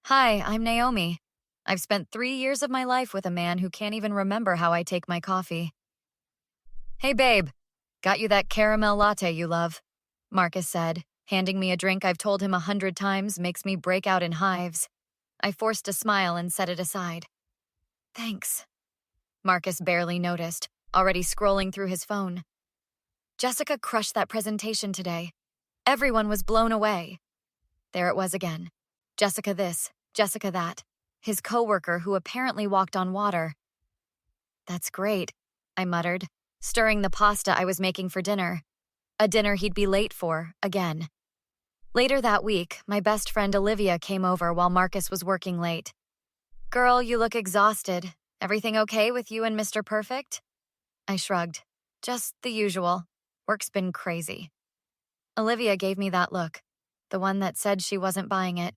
Hi, I'm Naomi. I've spent 3 years of my life with a man who can't even remember how I take my coffee. Hey, babe. Got you that caramel latte you love, Marcus said, handing me a drink I've told him 100 times makes me break out in hives. I forced a smile and set it aside. Thanks. Marcus barely noticed, already scrolling through his phone. Jessica crushed that presentation today. Everyone was blown away. There it was again. Jessica this, Jessica that. His coworker who apparently walked on water. That's great, I muttered, stirring the pasta I was making for dinner. A dinner he'd be late for, again. Later that week, my best friend Olivia came over while Marcus was working late. Girl, you look exhausted. Everything okay with you and Mr. Perfect? I shrugged. Just the usual. Work's been crazy. Olivia gave me that look, the one that said she wasn't buying it.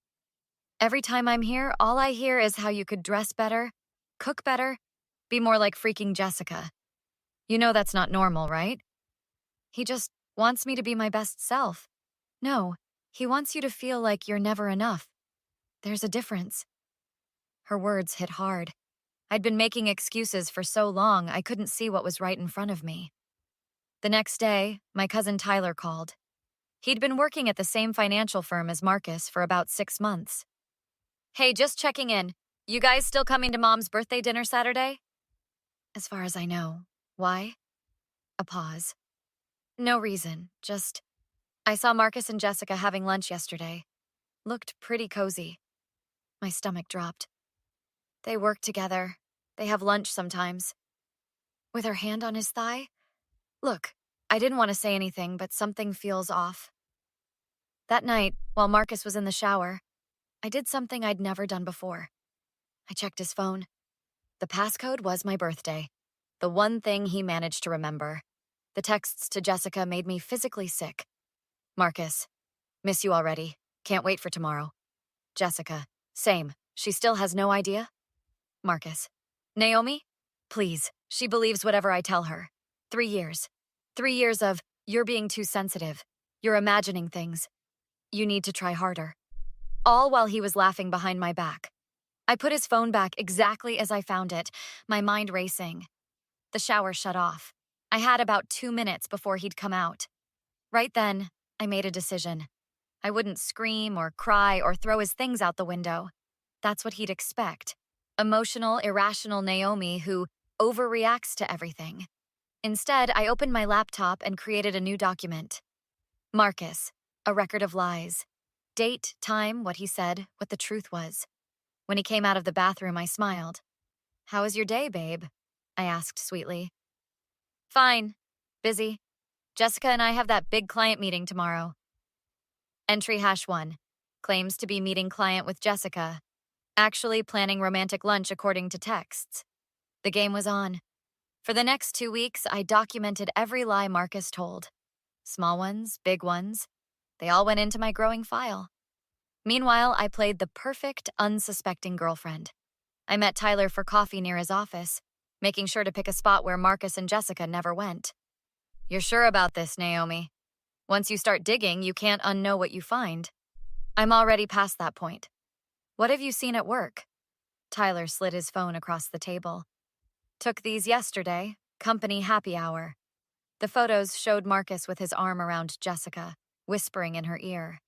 Every time I'm here, all I hear is how you could dress better, cook better, be more like freaking Jessica. You know that's not normal, right? He just wants me to be my best self. No, he wants you to feel like you're never enough. There's a difference. Her words hit hard. I'd been making excuses for so long I couldn't see what was right in front of me. The next day, my cousin Tyler called. He'd been working at the same financial firm as Marcus for about 6 months. Hey, just checking in. You guys still coming to Mom's birthday dinner Saturday? As far as I know. Why? A pause. No reason, just... I saw Marcus and Jessica having lunch yesterday. Looked pretty cozy. My stomach dropped. They work together. They have lunch sometimes. With her hand on his thigh? Look, I didn't want to say anything, but something feels off. That night, while Marcus was in the shower, I did something I'd never done before. I checked his phone. The passcode was my birthday. The one thing he managed to remember. The texts to Jessica made me physically sick. Marcus, miss you already. Can't wait for tomorrow. Jessica, same. She still has no idea? Marcus, Naomi? Please, she believes whatever I tell her. 3 years. 3 years of, you're being too sensitive. You're imagining things. You need to try harder. All while he was laughing behind my back. I put his phone back exactly as I found it, my mind racing. The shower shut off. I had about 2 minutes before he'd come out. Right then, I made a decision. I wouldn't scream or cry or throw his things out the window. That's what he'd expect. Emotional, irrational Naomi who overreacts to everything. Instead, I opened my laptop and created a new document. Marcus, a record of lies. Date, time, what he said, what the truth was. When he came out of the bathroom, I smiled. How was your day, babe? I asked sweetly. Fine. Busy. Jessica and I have that big client meeting tomorrow. Entry #1. Claims to be meeting client with Jessica. Actually planning romantic lunch according to texts. The game was on. For the next 2 weeks, I documented every lie Marcus told. Small ones, big ones. They all went into my growing file. Meanwhile, I played the perfect, unsuspecting girlfriend. I met Tyler for coffee near his office, making sure to pick a spot where Marcus and Jessica never went. You're sure about this, Naomi? Once you start digging, you can't unknow what you find. I'm already past that point. What have you seen at work? Tyler slid his phone across the table. Took these yesterday, company happy hour. The photos showed Marcus with his arm around Jessica, whispering in her ear.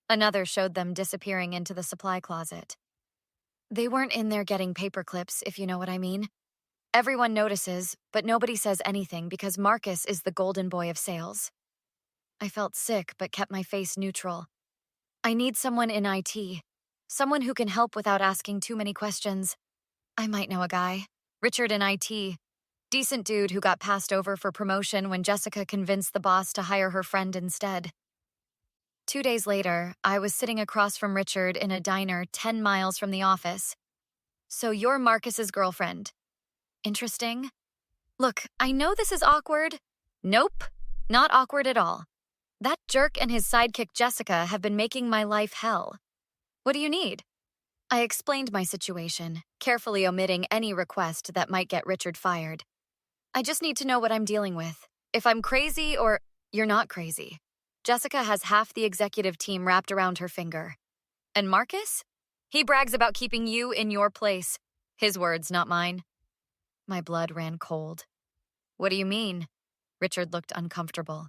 Another showed them disappearing into the supply closet. They weren't in there getting paper clips, if you know what I mean. Everyone notices, but nobody says anything because Marcus is the golden boy of sales. I felt sick but kept my face neutral. I need someone in IT. Someone who can help without asking too many questions. I might know a guy. Richard in IT. Decent dude who got passed over for promotion when Jessica convinced the boss to hire her friend instead. 2 days later, I was sitting across from Richard in a diner 10 miles from the office. So you're Marcus's girlfriend. Interesting. Look, I know this is awkward. Nope, not awkward at all. That jerk and his sidekick Jessica have been making my life hell. What do you need? I explained my situation, carefully omitting any request that might get Richard fired. I just need to know what I'm dealing with. If I'm crazy or you're not crazy. Jessica has half the executive team wrapped around her finger. And Marcus? He brags about keeping you in your place. His words, not mine. My blood ran cold. What do you mean? Richard looked uncomfortable.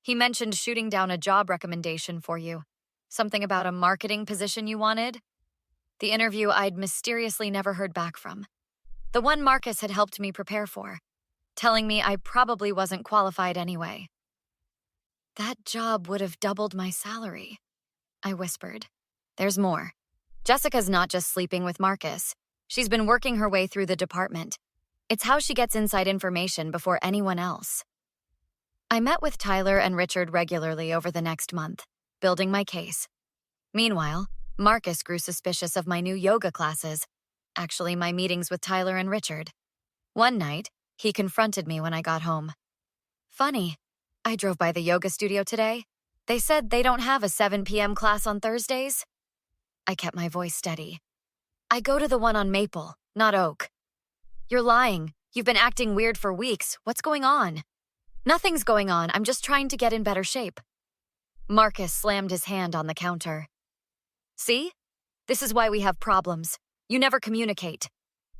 He mentioned shooting down a job recommendation for you. Something about a marketing position you wanted. The interview I'd mysteriously never heard back from. The one Marcus had helped me prepare for, telling me I probably wasn't qualified anyway. That job would have doubled my salary, I whispered. There's more. Jessica's not just sleeping with Marcus. She's been working her way through the department. It's how she gets inside information before anyone else. I met with Tyler and Richard regularly over the next month, building my case. Meanwhile, Marcus grew suspicious of my new yoga classes, actually my meetings with Tyler and Richard. One night, he confronted me when I got home. Funny, I drove by the yoga studio today. They said they don't have a 7 p.m. class on Thursdays. I kept my voice steady. I go to the one on Maple, not Oak. You're lying. You've been acting weird for weeks. What's going on? Nothing's going on. I'm just trying to get in better shape. Marcus slammed his hand on the counter. See? This is why we have problems. You never communicate.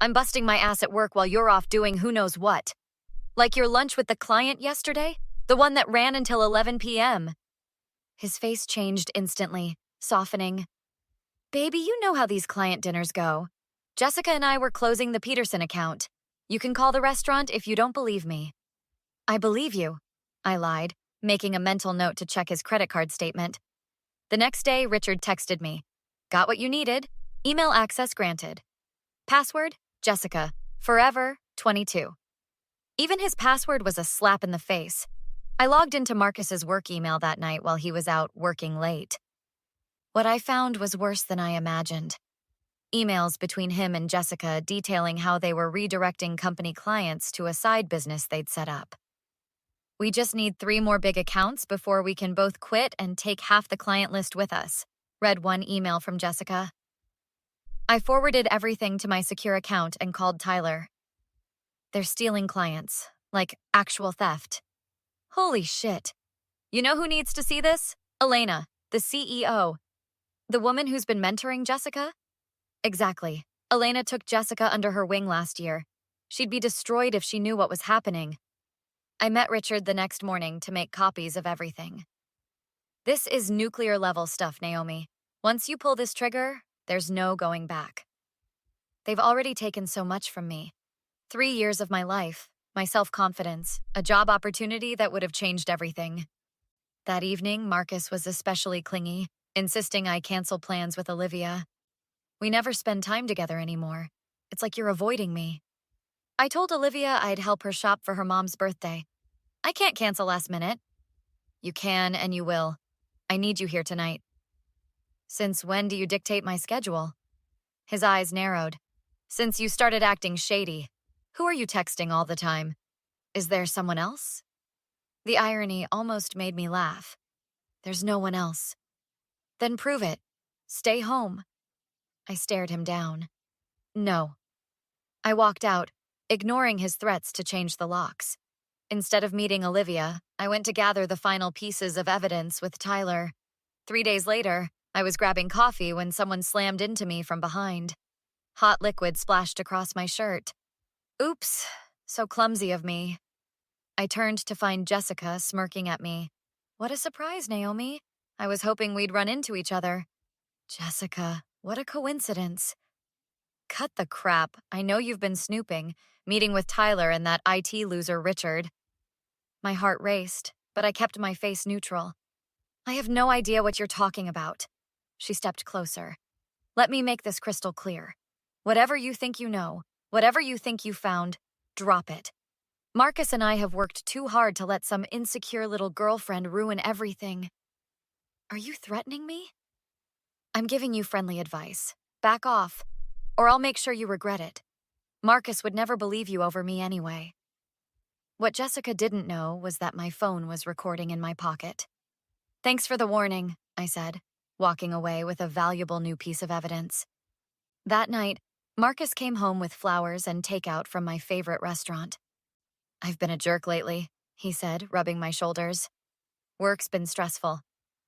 I'm busting my ass at work while you're off doing who knows what. Like your lunch with the client yesterday? The one that ran until 11 p.m. His face changed instantly, softening. Baby, you know how these client dinners go. Jessica and I were closing the Peterson account. You can call the restaurant if you don't believe me. I believe you, I lied, making a mental note to check his credit card statement. The next day, Richard texted me. Got what you needed. Email access granted. Password, Jessica. Forever, 22. Even his password was a slap in the face. I logged into Marcus's work email that night while he was out working late. What I found was worse than I imagined. Emails between him and Jessica detailing how they were redirecting company clients to a side business they'd set up. We just need 3 more big accounts before we can both quit and take half the client list with us, read one email from Jessica. I forwarded everything to my secure account and called Tyler. They're stealing clients, like actual theft. Holy shit. You know who needs to see this? Elena, the CEO. The woman who's been mentoring Jessica? Exactly. Elena took Jessica under her wing last year. She'd be destroyed if she knew what was happening. I met Richard the next morning to make copies of everything. This is nuclear-level stuff, Naomi. Once you pull this trigger, there's no going back. They've already taken so much from me. 3 years of my life, my self-confidence, a job opportunity that would have changed everything. That evening, Marcus was especially clingy, insisting I cancel plans with Olivia. We never spend time together anymore. It's like you're avoiding me. I told Olivia I'd help her shop for her mom's birthday. I can't cancel last minute. You can and you will. I need you here tonight. Since when do you dictate my schedule? His eyes narrowed. Since you started acting shady. Who are you texting all the time? Is there someone else? The irony almost made me laugh. There's no one else. Then prove it. Stay home. I stared him down. No. I walked out, ignoring his threats to change the locks. Instead of meeting Olivia, I went to gather the final pieces of evidence with Tyler. 3 days later, I was grabbing coffee when someone slammed into me from behind. Hot liquid splashed across my shirt. Oops, so clumsy of me. I turned to find Jessica smirking at me. What a surprise, Naomi. I was hoping we'd run into each other. Jessica, what a coincidence. Cut the crap. I know you've been snooping, meeting with Tyler and that IT loser Richard. My heart raced, but I kept my face neutral. I have no idea what you're talking about. She stepped closer. Let me make this crystal clear. Whatever you think you know, whatever you think you found, drop it. Marcus and I have worked too hard to let some insecure little girlfriend ruin everything. Are you threatening me? I'm giving you friendly advice. Back off, or I'll make sure you regret it. Marcus would never believe you over me anyway. What Jessica didn't know was that my phone was recording in my pocket. Thanks for the warning, I said, walking away with a valuable new piece of evidence. That night, Marcus came home with flowers and takeout from my favorite restaurant. I've been a jerk lately, he said, rubbing my shoulders. Work's been stressful.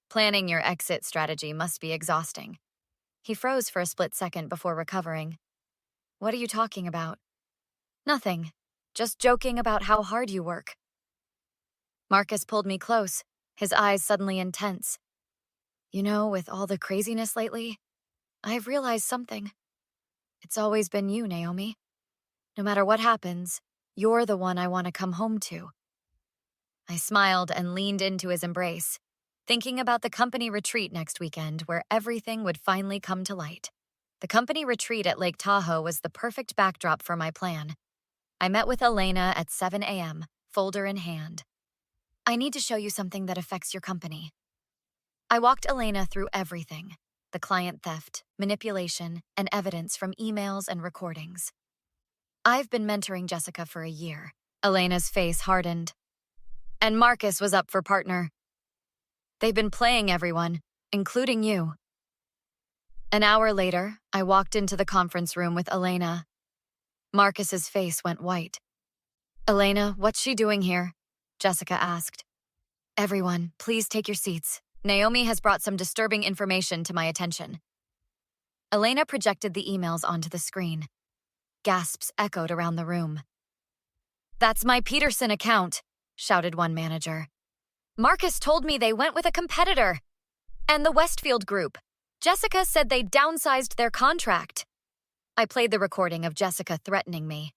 Planning your exit strategy must be exhausting. He froze for a split second before recovering. What are you talking about? Nothing. Just joking about how hard you work. Marcus pulled me close, his eyes suddenly intense. You know, with all the craziness lately, I've realized something. It's always been you, Naomi. No matter what happens, you're the one I want to come home to. I smiled and leaned into his embrace, thinking about the company retreat next weekend where everything would finally come to light. The company retreat at Lake Tahoe was the perfect backdrop for my plan. I met with Elena at 7 a.m., folder in hand. I need to show you something that affects your company. I walked Elena through everything: the client theft, manipulation, and evidence from emails and recordings. I've been mentoring Jessica for a year. Elena's face hardened. And Marcus was up for partner. They've been playing everyone, including you. An hour later, I walked into the conference room with Elena. Marcus's face went white. Elena, what's she doing here? Jessica asked. Everyone, please take your seats. Naomi has brought some disturbing information to my attention. Elena projected the emails onto the screen. Gasps echoed around the room. That's my Peterson account, shouted one manager. Marcus told me they went with a competitor. And the Westfield Group. Jessica said they downsized their contract. I played the recording of Jessica threatening me.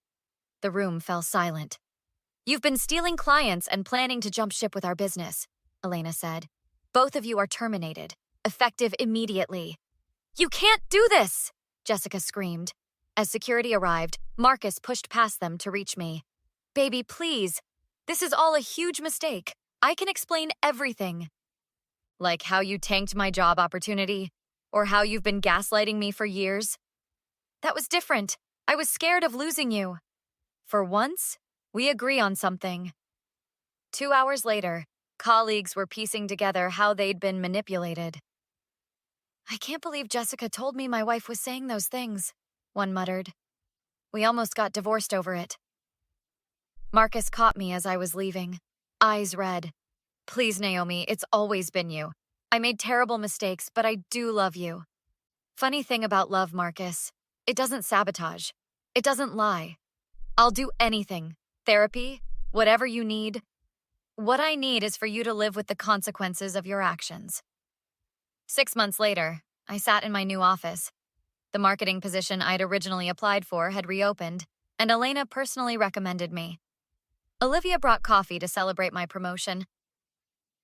The room fell silent. You've been stealing clients and planning to jump ship with our business, Elena said. Both of you are terminated, effective immediately. You can't do this, Jessica screamed. As security arrived, Marcus pushed past them to reach me. Baby, please. This is all a huge mistake. I can explain everything. Like how you tanked my job opportunity, or how you've been gaslighting me for years. That was different. I was scared of losing you. For once, we agree on something. 2 hours later, colleagues were piecing together how they'd been manipulated. I can't believe Jessica told me my wife was saying those things, one muttered. We almost got divorced over it. Marcus caught me as I was leaving, eyes red. Please, Naomi, it's always been you. I made terrible mistakes, but I do love you. Funny thing about love, Marcus, it doesn't sabotage. It doesn't lie. I'll do anything. Therapy, whatever you need. What I need is for you to live with the consequences of your actions. 6 months later, I sat in my new office. The marketing position I'd originally applied for had reopened, and Elena personally recommended me. Olivia brought coffee to celebrate my promotion.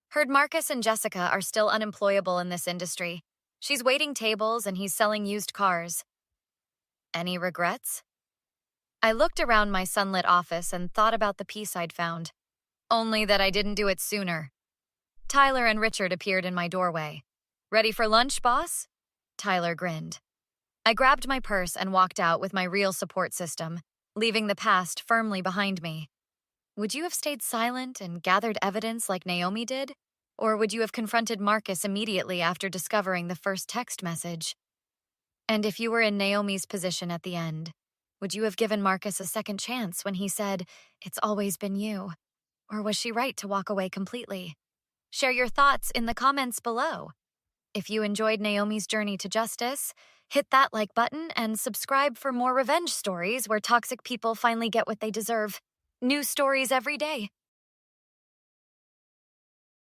Heard Marcus and Jessica are still unemployable in this industry. She's waiting tables and he's selling used cars. Any regrets? I looked around my sunlit office and thought about the peace I'd found. Only that I didn't do it sooner. Tyler and Richard appeared in my doorway. Ready for lunch, boss? Tyler grinned. I grabbed my purse and walked out with my real support system, leaving the past firmly behind me. Would you have stayed silent and gathered evidence like Naomi did? Or would you have confronted Marcus immediately after discovering the first text message? And if you were in Naomi's position at the end, would you have given Marcus a second chance when he said, "It's always been you"? Or was she right to walk away completely? Share your thoughts in the comments below. If you enjoyed Naomi's journey to justice, hit that like button and subscribe for more revenge stories where toxic people finally get what they deserve. New stories every day.